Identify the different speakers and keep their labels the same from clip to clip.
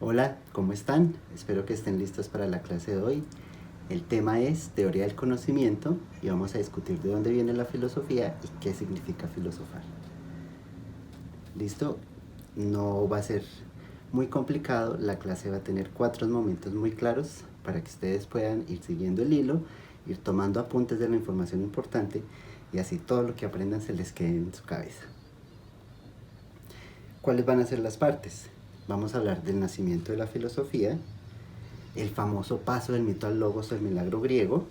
Speaker 1: Hola, ¿cómo están? Espero que estén listos para la clase de hoy. El tema es teoría del conocimiento y vamos a discutir de dónde viene la filosofía y qué significa filosofar. ¿Listo? No va a ser muy complicado, la clase va a tener 4 momentos muy claros para que ustedes puedan ir siguiendo el hilo, ir tomando apuntes de la información importante y así todo lo que aprendan se les quede en su cabeza. ¿Cuáles van a ser las partes? Vamos a hablar del nacimiento de la filosofía, el famoso paso del mito al logos o el milagro griego.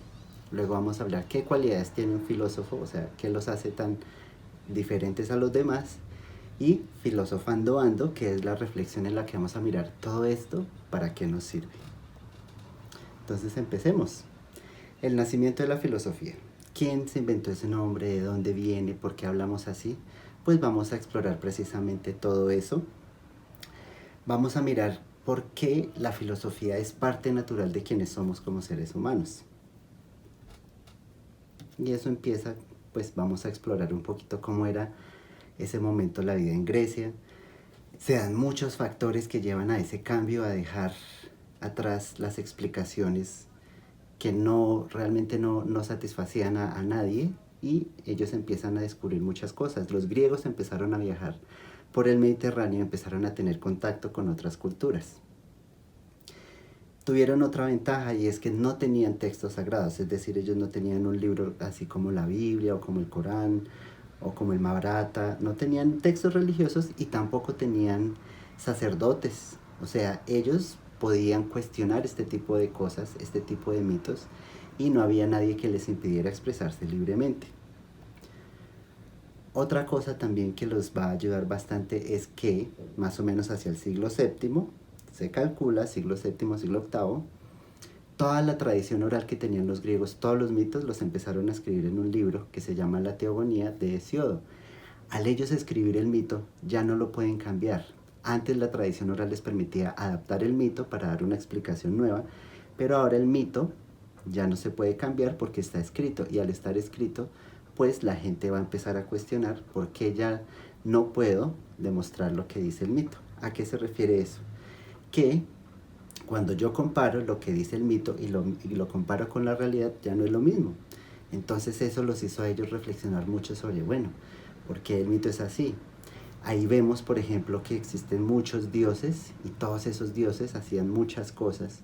Speaker 1: Luego vamos a hablar qué cualidades tiene un filósofo, o sea, qué los hace tan diferentes a los demás. Y filosofando ando, que es la reflexión en la que vamos a mirar todo esto, para qué nos sirve. Entonces empecemos. El nacimiento de la filosofía. ¿Quién se inventó ese nombre? ¿De dónde viene? ¿Por qué hablamos así? Pues vamos a explorar precisamente todo eso. Vamos a mirar por qué la filosofía es parte natural de quienes somos como seres humanos. Y eso empieza, pues vamos a explorar un poquito cómo era ese momento la vida en Grecia. Se dan muchos factores que llevan a ese cambio, a dejar atrás las explicaciones que realmente no satisfacían a nadie, y ellos empiezan a descubrir muchas cosas. Los griegos empezaron a viajar por el Mediterráneo y empezaron a tener contacto con otras culturas. Tuvieron otra ventaja, y es que no tenían textos sagrados, es decir, ellos no tenían un libro así como la Biblia o como el Corán o como el Mahabharata, no tenían textos religiosos y tampoco tenían sacerdotes. O sea, ellos podían cuestionar este tipo de cosas, este tipo de mitos, y no había nadie que les impidiera expresarse libremente. Otra cosa también que los va a ayudar bastante es que más o menos hacia el siglo VII, se calcula, siglo VII, siglo VIII, toda la tradición oral que tenían los griegos, todos los mitos, los empezaron a escribir en un libro que se llama La Teogonía de Hesiodo. Al ellos escribir el mito, ya no lo pueden cambiar. Antes la tradición oral les permitía adaptar el mito para dar una explicación nueva, pero ahora el mito ya no se puede cambiar porque está escrito, y al estar escrito, pues la gente va a empezar a cuestionar por qué ya no puedo demostrar lo que dice el mito. ¿A qué se refiere eso? Que cuando yo comparo lo que dice el mito y lo comparo con la realidad, ya no es lo mismo. Entonces eso los hizo a ellos reflexionar mucho sobre, bueno, ¿por qué el mito es así? Ahí vemos, por ejemplo, que existen muchos dioses y todos esos dioses hacían muchas cosas,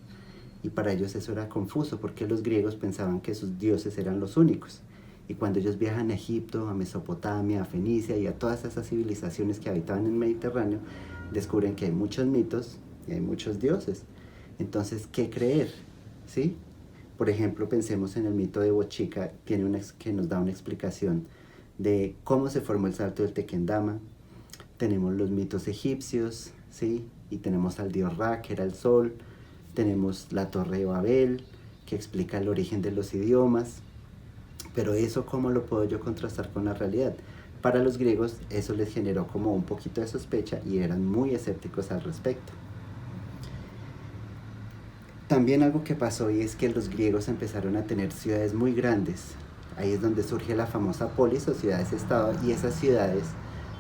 Speaker 1: y para ellos eso era confuso porque los griegos pensaban que sus dioses eran los únicos. Y cuando ellos viajan a Egipto, a Mesopotamia, a Fenicia y a todas esas civilizaciones que habitaban en el Mediterráneo, descubren que hay muchos mitos y hay muchos dioses. Entonces, ¿qué creer? ¿Sí? Por ejemplo, pensemos en el mito de Bochica, que nos da una explicación de cómo se formó el salto del Tequendama. Tenemos los mitos egipcios, ¿sí? Y tenemos al dios Ra, que era el sol. Tenemos la Torre de Babel, que explica el origen de los idiomas. Pero eso, ¿cómo lo puedo yo contrastar con la realidad? Para los griegos eso les generó como un poquito de sospecha y eran muy escépticos al respecto. También algo que pasó, y es que los griegos empezaron a tener ciudades muy grandes. Ahí es donde surge la famosa polis o ciudades-estado, y esas ciudades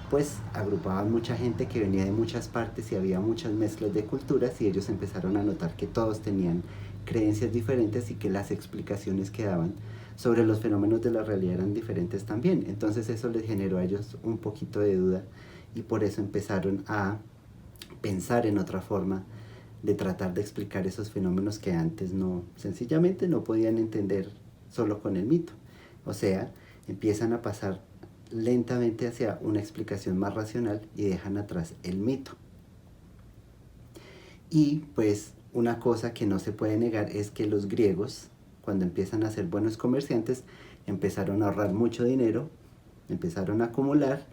Speaker 1: pues agrupaban mucha gente que venía de muchas partes y había muchas mezclas de culturas, y ellos empezaron a notar que todos tenían creencias diferentes y que las explicaciones que daban sobre los fenómenos de la realidad eran diferentes también. Entonces eso les generó a ellos un poquito de duda, y por eso empezaron a pensar en otra forma de tratar de explicar esos fenómenos que antes sencillamente no podían entender solo con el mito. O sea, empiezan a pasar lentamente hacia una explicación más racional y dejan atrás el mito. Y pues una cosa que no se puede negar es que los griegos, cuando empiezan a ser buenos comerciantes, empezaron a ahorrar mucho dinero, empezaron a acumular,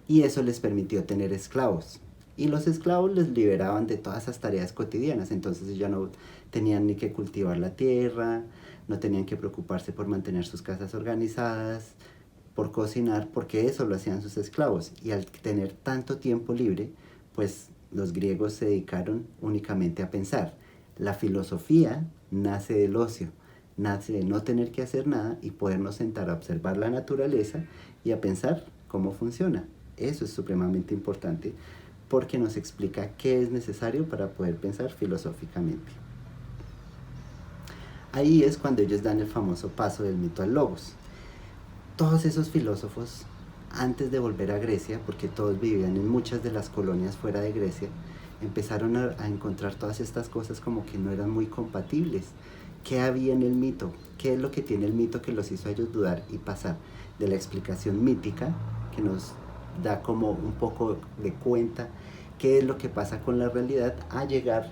Speaker 1: y eso les permitió tener esclavos. Y los esclavos les liberaban de todas esas tareas cotidianas, entonces ya no tenían ni que cultivar la tierra, no tenían que preocuparse por mantener sus casas organizadas, por cocinar, porque eso lo hacían sus esclavos. Y al tener tanto tiempo libre, pues los griegos se dedicaron únicamente a pensar. La filosofía nace del ocio, nace de no tener que hacer nada y podernos sentar a observar la naturaleza y a pensar cómo funciona. Eso es supremamente importante, porque nos explica qué es necesario para poder pensar filosóficamente. Ahí es cuando ellos dan el famoso paso del mito al logos. Todos esos filósofos, antes de volver a Grecia, porque todos vivían en muchas de las colonias fuera de Grecia, empezaron a encontrar todas estas cosas como que no eran muy compatibles. ¿Qué había en el mito? ¿Qué es lo que tiene el mito que los hizo a ellos dudar y pasar de la explicación mítica, que nos da como un poco de cuenta qué es lo que pasa con la realidad, a llegar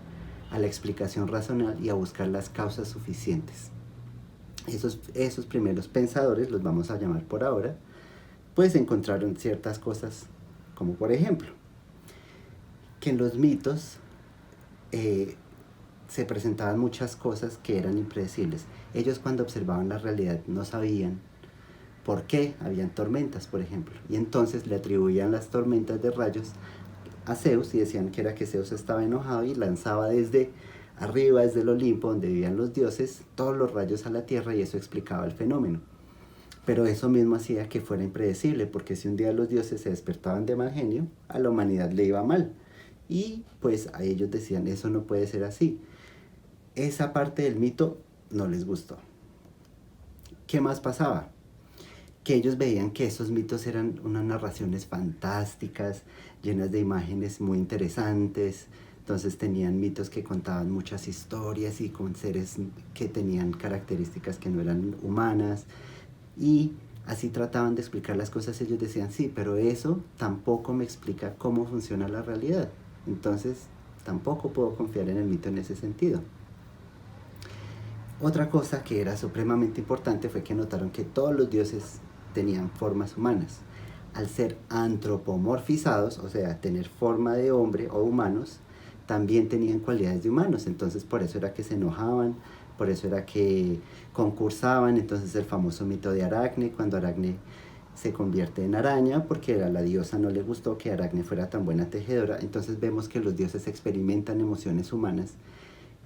Speaker 1: a la explicación racional y a buscar las causas suficientes? Esos primeros pensadores, los vamos a llamar por ahora, pues encontraron ciertas cosas, como por ejemplo, que en los mitos se presentaban muchas cosas que eran impredecibles. Ellos, cuando observaban la realidad, no sabían por qué habían tormentas, por ejemplo, y entonces le atribuían las tormentas de rayos a Zeus y decían que era que Zeus estaba enojado y lanzaba desde arriba, desde el Olimpo, donde vivían los dioses, todos los rayos a la tierra, y eso explicaba el fenómeno. Pero eso mismo hacía que fuera impredecible, porque si un día los dioses se despertaban de mal genio, a la humanidad le iba mal. Y pues a ellos decían, eso no puede ser así. Esa parte del mito no les gustó. ¿Qué más pasaba? Que ellos veían que esos mitos eran unas narraciones fantásticas, llenas de imágenes muy interesantes. Entonces tenían mitos que contaban muchas historias y con seres que tenían características que no eran humanas. Y así trataban de explicar las cosas. Ellos decían, sí, pero eso tampoco me explica cómo funciona la realidad. Entonces tampoco puedo confiar en el mito en ese sentido. Otra cosa que era supremamente importante fue que notaron que todos los dioses tenían formas humanas. Al ser antropomorfizados, o sea, tener forma de hombre o humanos, también tenían cualidades de humanos. Entonces por eso era que se enojaban, por eso era que concursaban. Entonces el famoso mito de Aracne, cuando Aracne se convierte en araña, porque a la diosa no le gustó que Aracne fuera tan buena tejedora. Entonces vemos que los dioses experimentan emociones humanas,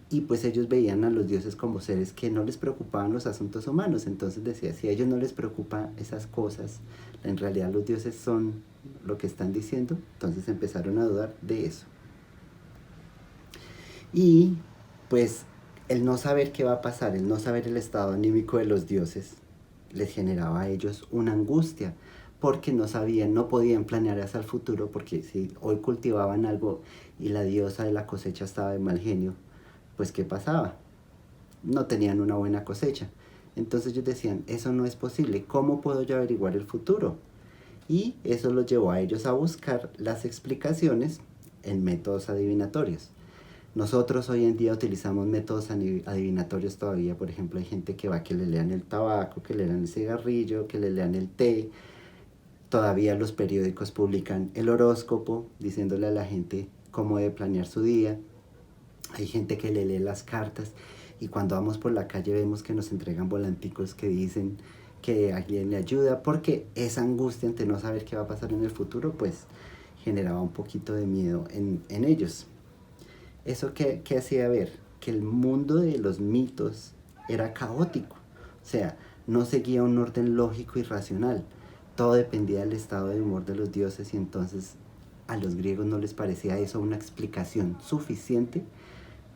Speaker 1: y pues ellos veían a los dioses como seres que no les preocupaban los asuntos humanos. Entonces decía, si a ellos no les preocupan esas cosas, en realidad los dioses son lo que están diciendo. Entonces empezaron a dudar de eso. Y pues el no saber qué va a pasar, el no saber el estado anímico de los dioses, les generaba a ellos una angustia, porque no sabían, no podían planear hacia el futuro, porque si hoy cultivaban algo y la diosa de la cosecha estaba de mal genio, pues ¿qué pasaba? No tenían una buena cosecha. Entonces ellos decían, eso no es posible, ¿cómo puedo yo averiguar el futuro? Y eso los llevó a ellos a buscar las explicaciones en métodos adivinatorios. Nosotros hoy en día utilizamos métodos adivinatorios todavía. Por ejemplo, hay gente que va a que le lean el tabaco, que le lean el cigarrillo, que le lean el té. Todavía los periódicos publican el horóscopo, diciéndole a la gente cómo debe planear su día. Hay gente que le lee las cartas, y cuando vamos por la calle vemos que nos entregan volanticos que dicen que alguien le ayuda, porque esa angustia ante no saber qué va a pasar en el futuro, pues generaba un poquito de miedo en ellos. ¿Eso qué hacía ver? Que el mundo de los mitos era caótico, o sea, no seguía un orden lógico y racional. Todo dependía del estado de humor de los dioses, y entonces a los griegos no les parecía eso una explicación suficiente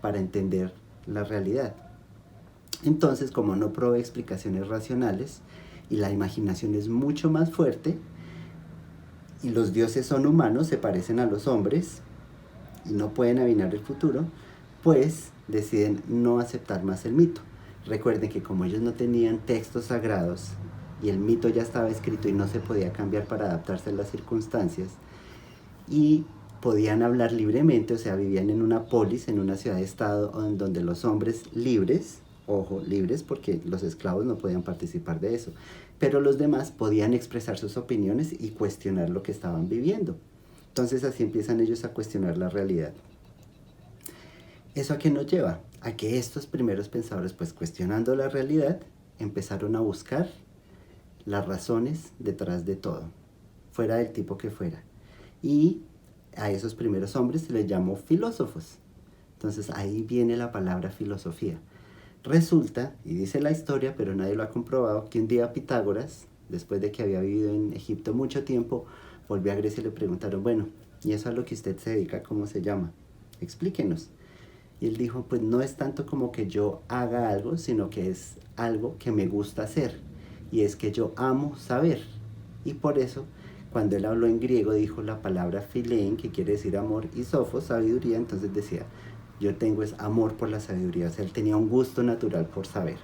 Speaker 1: para entender la realidad. Entonces, como no provee explicaciones racionales y la imaginación es mucho más fuerte, y los dioses son humanos, se parecen a los hombres y no pueden adivinar el futuro, pues deciden no aceptar más el mito. Recuerden que como ellos no tenían textos sagrados y el mito ya estaba escrito y no se podía cambiar para adaptarse a las circunstancias, y podían hablar libremente, o sea, vivían en una polis, en una ciudad-estado en donde los hombres libres, ojo, libres porque los esclavos no podían participar de eso, pero los demás podían expresar sus opiniones y cuestionar lo que estaban viviendo. Entonces así empiezan ellos a cuestionar la realidad. ¿Eso a qué nos lleva? A que estos primeros pensadores, pues cuestionando la realidad, empezaron a buscar las razones detrás de todo, fuera del tipo que fuera. Y a esos primeros hombres se les llamó filósofos. Entonces ahí viene la palabra filosofía. Resulta, y dice la historia, pero nadie lo ha comprobado, que un día Pitágoras, después de que había vivido en Egipto mucho tiempo, volvió a Grecia y le preguntaron, bueno, ¿Y eso a lo que usted se dedica, cómo se llama? Explíquenos. Y él dijo, pues no es tanto como que yo haga algo, sino que es algo que me gusta hacer. Y es que yo amo saber. Y por eso, cuando él habló en griego, dijo la palabra philein, que quiere decir amor, y sophos, sabiduría. Entonces decía, yo tengo es amor por la sabiduría. O sea, él tenía un gusto natural por saber.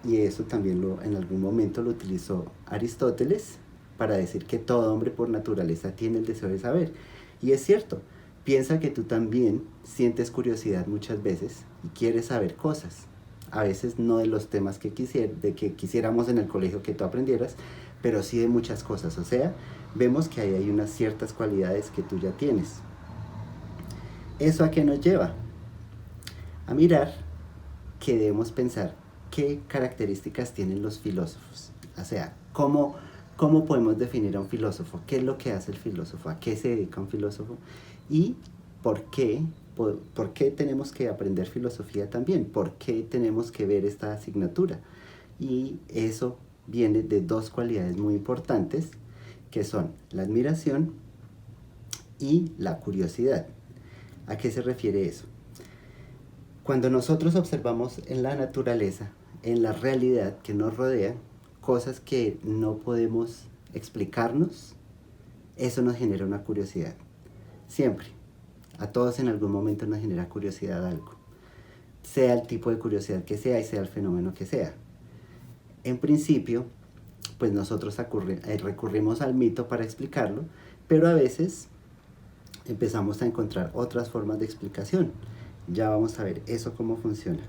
Speaker 1: Y eso también en algún momento lo utilizó Aristóteles para decir que todo hombre por naturaleza tiene el deseo de saber. Y es cierto, piensa que tú también sientes curiosidad muchas veces y quieres saber cosas. A veces no de los temas que quisiéramos en el colegio que tú aprendieras, pero sí de muchas cosas. O sea, vemos que ahí hay unas ciertas cualidades que tú ya tienes. ¿Eso a qué nos lleva? A mirar que debemos pensar qué características tienen los filósofos. O sea, cómo podemos definir a un filósofo, qué es lo que hace el filósofo, a qué se dedica un filósofo y por qué tenemos que aprender filosofía también, por qué tenemos que ver esta asignatura. Y eso viene de dos cualidades muy importantes, que son la admiración y la curiosidad. ¿A qué se refiere eso? Cuando nosotros observamos en la naturaleza, en la realidad que nos rodea, cosas que no podemos explicarnos, eso nos genera una curiosidad. Siempre. A todos en algún momento nos genera curiosidad algo. Sea el tipo de curiosidad que sea y sea el fenómeno que sea. En principio, pues nosotros recurrimos al mito para explicarlo, pero a veces empezamos a encontrar otras formas de explicación. Ya vamos a ver eso cómo funciona.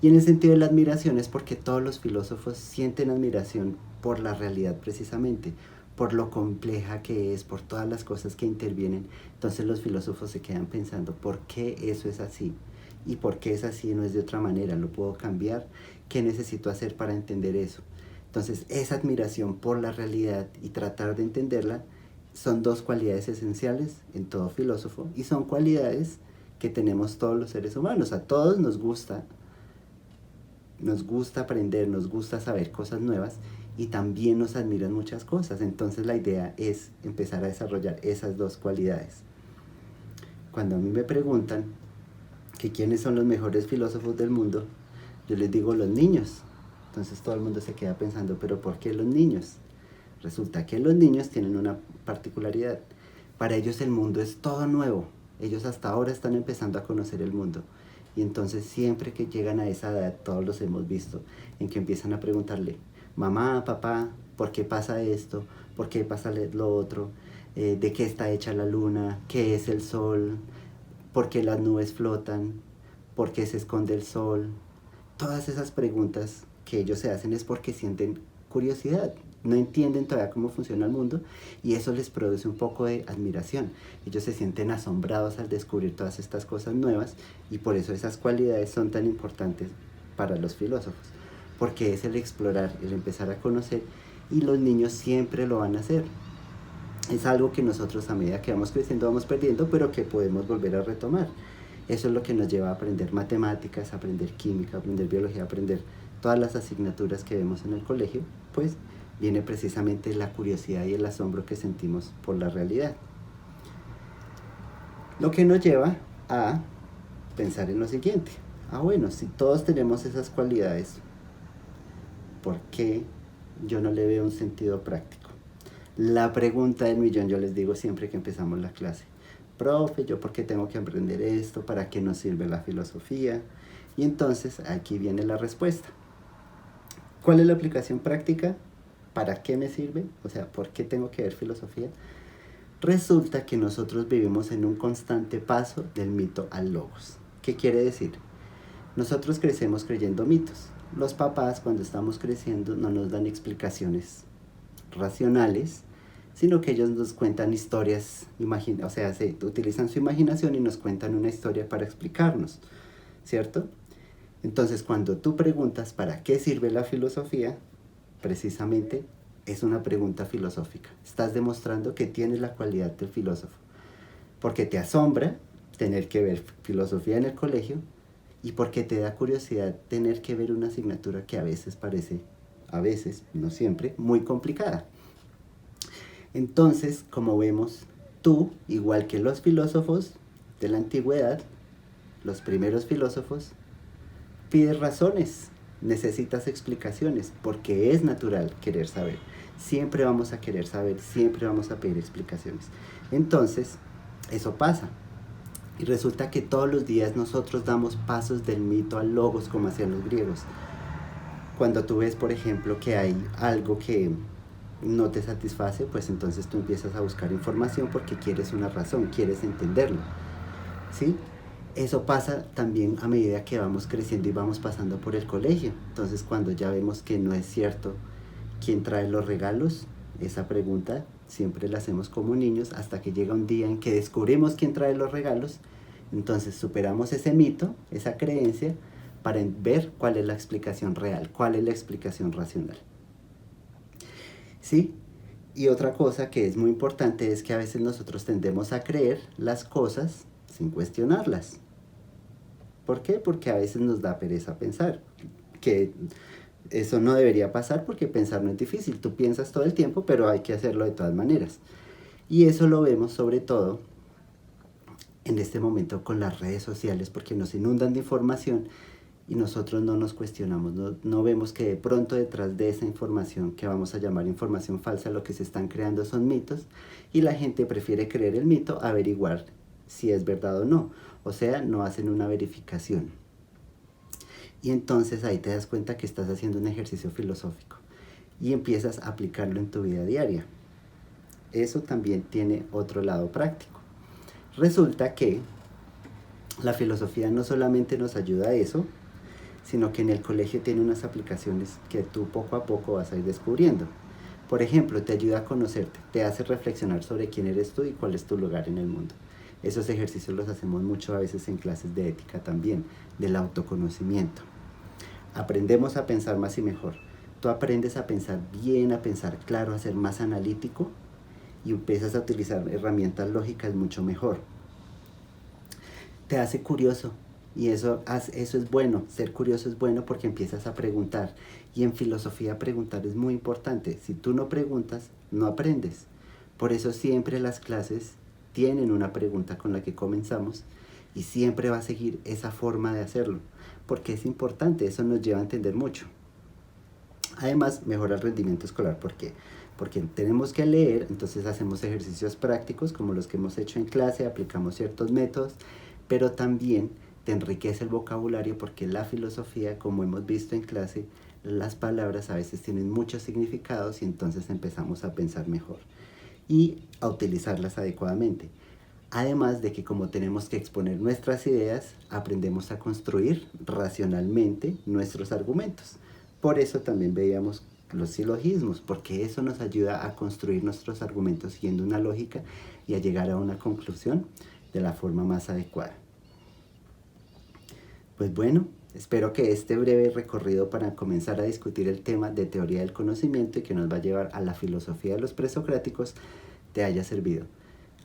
Speaker 1: Y en el sentido de la admiración es porque todos los filósofos sienten admiración por la realidad precisamente, por lo compleja que es, por todas las cosas que intervienen. Entonces los filósofos se quedan pensando, ¿por qué eso es así? ¿Y por qué es así? No es de otra manera, ¿lo puedo cambiar? ¿Qué necesito hacer para entender eso? Entonces esa admiración por la realidad y tratar de entenderla son dos cualidades esenciales en todo filósofo y son cualidades que tenemos todos los seres humanos. A todos nos gusta aprender, nos gusta saber cosas nuevas y también nos admiran muchas cosas. Entonces la idea es empezar a desarrollar esas dos cualidades. Cuando a mí me preguntan que quiénes son los mejores filósofos del mundo, yo les digo los niños. Entonces todo el mundo se queda pensando, ¿pero por qué los niños? Resulta que los niños tienen una particularidad. Para ellos el mundo es todo nuevo. Ellos hasta ahora están empezando a conocer el mundo. Y entonces siempre que llegan a esa edad, todos los hemos visto, en que empiezan a preguntarle, mamá, papá, ¿por qué pasa esto? ¿Por qué pasa lo otro? ¿De qué está hecha la luna? ¿Qué es el sol? ¿Por qué las nubes flotan? ¿Por qué se esconde el sol? Todas esas preguntas que ellos se hacen es porque sienten curiosidad. No entienden todavía cómo funciona el mundo y eso les produce un poco de admiración. Ellos se sienten asombrados al descubrir todas estas cosas nuevas y por eso esas cualidades son tan importantes para los filósofos, porque es el explorar, el empezar a conocer y los niños siempre lo van a hacer. Es algo que nosotros a medida que vamos creciendo vamos perdiendo, pero que podemos volver a retomar. Eso es lo que nos lleva a aprender matemáticas, a aprender química, a aprender biología, a aprender todas las asignaturas que vemos en el colegio, pues viene precisamente la curiosidad y el asombro que sentimos por la realidad. Lo que nos lleva a pensar en lo siguiente. Bueno, si todos tenemos esas cualidades, ¿por qué yo no le veo un sentido práctico? La pregunta del millón, yo les digo siempre que empezamos la clase. Profe, ¿yo por qué tengo que aprender esto? ¿Para qué nos sirve la filosofía? Y entonces aquí viene la respuesta. ¿Cuál es la aplicación práctica? ¿Para qué me sirve? O sea, ¿por qué tengo que ver filosofía? Resulta que nosotros vivimos en un constante paso del mito al logos. ¿Qué quiere decir? Nosotros crecemos creyendo mitos. Los papás cuando estamos creciendo no nos dan explicaciones racionales, sino que ellos nos cuentan historias, o sea, utilizan su imaginación y nos cuentan una historia para explicarnos, ¿cierto? Entonces, cuando tú preguntas ¿para qué sirve la filosofía? Precisamente es una pregunta filosófica. Estás demostrando que tienes la cualidad del filósofo, porque te asombra tener que ver filosofía en el colegio y porque te da curiosidad tener que ver una asignatura que a veces parece, no siempre, muy complicada. Entonces, como vemos, Tú, igual que los filósofos de la antigüedad, los primeros filósofos, pides razones, necesitas explicaciones, porque es natural querer saber. Siempre vamos a querer saber, siempre vamos a pedir explicaciones. Entonces, eso pasa. Y resulta que todos los días nosotros damos pasos del mito al logos, como hacían los griegos. Cuando tú ves, por ejemplo, que hay algo que no te satisface, pues entonces tú empiezas a buscar información porque quieres una razón, quieres entenderlo, ¿sí? Eso pasa también a medida que vamos creciendo y vamos pasando por el colegio. Entonces, cuando ya vemos que no es cierto quién trae los regalos, esa pregunta siempre la hacemos como niños hasta que llega un día en que descubrimos quién trae los regalos. Entonces superamos ese mito, esa creencia, para ver cuál es la explicación real, cuál es la explicación racional. ¿Sí? Y otra cosa que es muy importante es que a veces nosotros tendemos a creer las cosas sin cuestionarlas. ¿Por qué? Porque a veces nos da pereza pensar, que eso no debería pasar porque pensar no es difícil, tú piensas todo el tiempo, pero hay que hacerlo de todas maneras. Y eso lo vemos sobre todo en este momento con las redes sociales, porque nos inundan de información y nosotros no nos cuestionamos, no vemos que de pronto detrás de esa información que vamos a llamar información falsa, lo que se están creando son mitos, y la gente prefiere creer el mito a averiguar si es verdad o no. O sea, no hacen una verificación. Y entonces ahí te das cuenta que estás haciendo un ejercicio filosófico y empiezas a aplicarlo en tu vida diaria. Eso también tiene otro lado práctico. Resulta que la filosofía no solamente nos ayuda a eso, sino que en el colegio tiene unas aplicaciones que tú poco a poco vas a ir descubriendo. Por ejemplo, te ayuda a conocerte, te hace reflexionar sobre quién eres tú y cuál es tu lugar en el mundo. Esos ejercicios los hacemos mucho a veces en clases de ética también, del autoconocimiento. Aprendemos a pensar más y mejor. Tú aprendes a pensar bien, a pensar claro, a ser más analítico y empiezas a utilizar herramientas lógicas mucho mejor. Te hace curioso y eso es bueno, ser curioso es bueno porque empiezas a preguntar. Y en filosofía preguntar es muy importante. Si tú no preguntas, no aprendes. Por eso siempre las clases tienen una pregunta con la que comenzamos y siempre va a seguir esa forma de hacerlo, porque es importante, eso nos lleva a entender mucho. Además, mejora el rendimiento escolar, ¿por qué? Porque tenemos que leer, entonces hacemos ejercicios prácticos como los que hemos hecho en clase, aplicamos ciertos métodos, pero también te enriquece el vocabulario porque la filosofía, como hemos visto en clase, las palabras a veces tienen muchos significados y entonces empezamos a pensar mejor y a utilizarlas adecuadamente. Además de que como tenemos que exponer nuestras ideas, aprendemos a construir racionalmente nuestros argumentos. Por eso también veíamos los silogismos, porque eso nos ayuda a construir nuestros argumentos siguiendo una lógica y a llegar a una conclusión de la forma más adecuada. Pues bueno, espero que este breve recorrido para comenzar a discutir el tema de teoría del conocimiento y que nos va a llevar a la filosofía de los presocráticos te haya servido.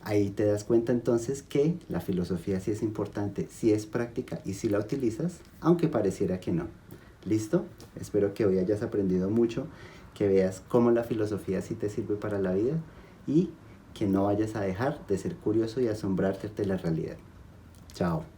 Speaker 1: Ahí te das cuenta entonces que la filosofía sí es importante, sí es práctica y sí la utilizas, aunque pareciera que no. ¿Listo? Espero que hoy hayas aprendido mucho, que veas cómo la filosofía sí te sirve para la vida y que no vayas a dejar de ser curioso y asombrarte de la realidad. Chao.